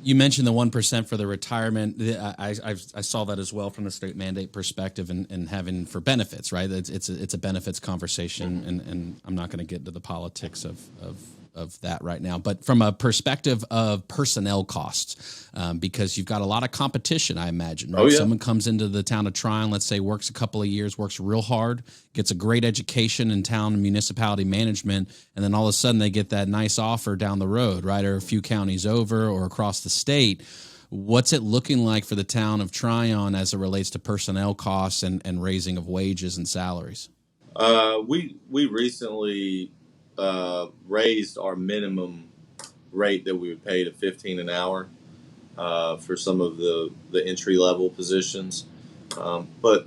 You mentioned the 1% for the retirement. I saw that as well from the state mandate perspective, and having for benefits, right? It's a benefits conversation, and I'm not going to get into the politics of that right now. But from a perspective of personnel costs, because you've got a lot of competition, I imagine, right? Oh, yeah. Someone comes into the town of Tryon, let's say, works a couple of years, works real hard, gets a great education in town and municipality management, and then all of a sudden they get that nice offer down the road, right, or a few counties over or across the state. What's it looking like for the town of Tryon as it relates to personnel costs and raising of wages and salaries? We recently raised our minimum rate that we would pay to 15 an hour for some of the entry level positions, but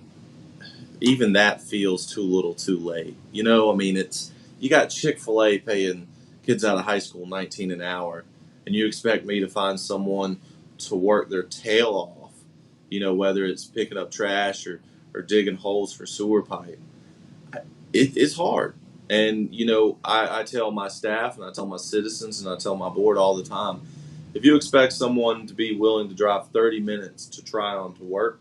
even that feels too little, too late. I mean, you got Chick-fil-A paying kids out of high school 19 an hour, and you expect me to find someone to work their tail off, whether it's picking up trash or digging holes for sewer pipe. It's hard. And, I tell my staff and I tell my citizens and I tell my board all the time, if you expect someone to be willing to drive 30 minutes to Tryon to work,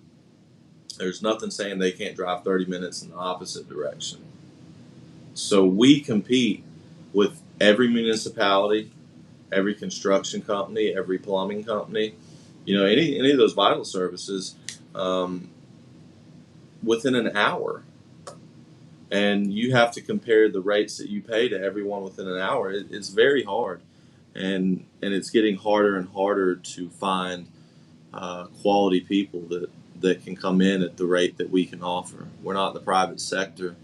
there's nothing saying they can't drive 30 minutes in the opposite direction. So we compete with every municipality, every construction company, every plumbing company, any of those vital services within an hour. And you have to compare the rates that you pay to everyone within an hour. It's very hard, and it's getting harder and harder to find quality people that can come in at the rate that we can offer. We're not in the private sector.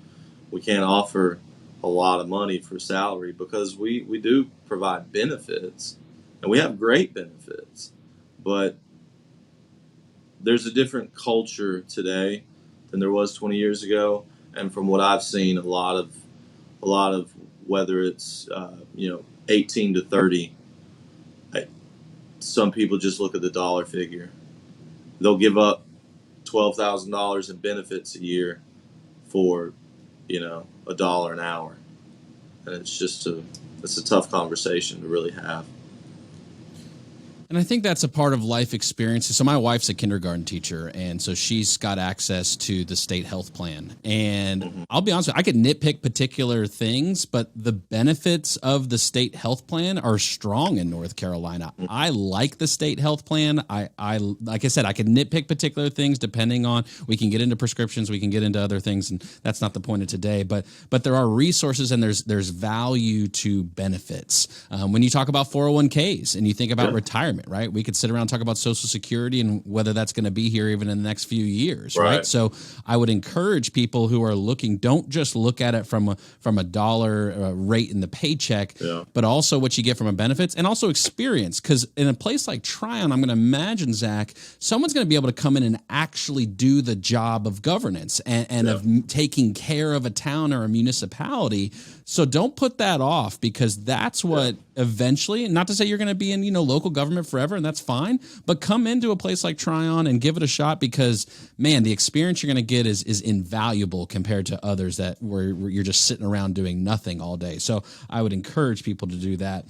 We can't offer a lot of money for salary because we do provide benefits, and we have great benefits, but there's a different culture today than there was 20 years ago. And from what I've seen, a lot of whether it's 18 to 30, some people just look at the dollar figure. They'll give up $12,000 in benefits a year for $1 an hour, and it's a tough conversation to really have. And I think that's a part of life experiences. So my wife's a kindergarten teacher, and so she's got access to the state health plan. And I'll be honest with you, I could nitpick particular things, but the benefits of the state health plan are strong in North Carolina. I like the state health plan. I like I said, I could nitpick particular things depending on, we can get into prescriptions, we can get into other things, and that's not the point of today. But there are resources and there's value to benefits. When you talk about 401ks and you think about retirement, right? We could sit around and talk about Social Security and whether that's going to be here even in the next few years, right? So I would encourage people who are looking, don't just look at it from a dollar rate in the paycheck, but also what you get from a benefits and also experience. Because in a place like Tryon, I'm going to imagine, Zach, someone's going to be able to come in and actually do the job of governance and of taking care of a town or a municipality. So don't put that off, because that's what eventually, not to say you're going to be in, local government forever, and that's fine, but come into a place like Tryon and give it a shot, because, man, the experience you're going to get is invaluable compared to others where you're just sitting around doing nothing all day. So I would encourage people to do that.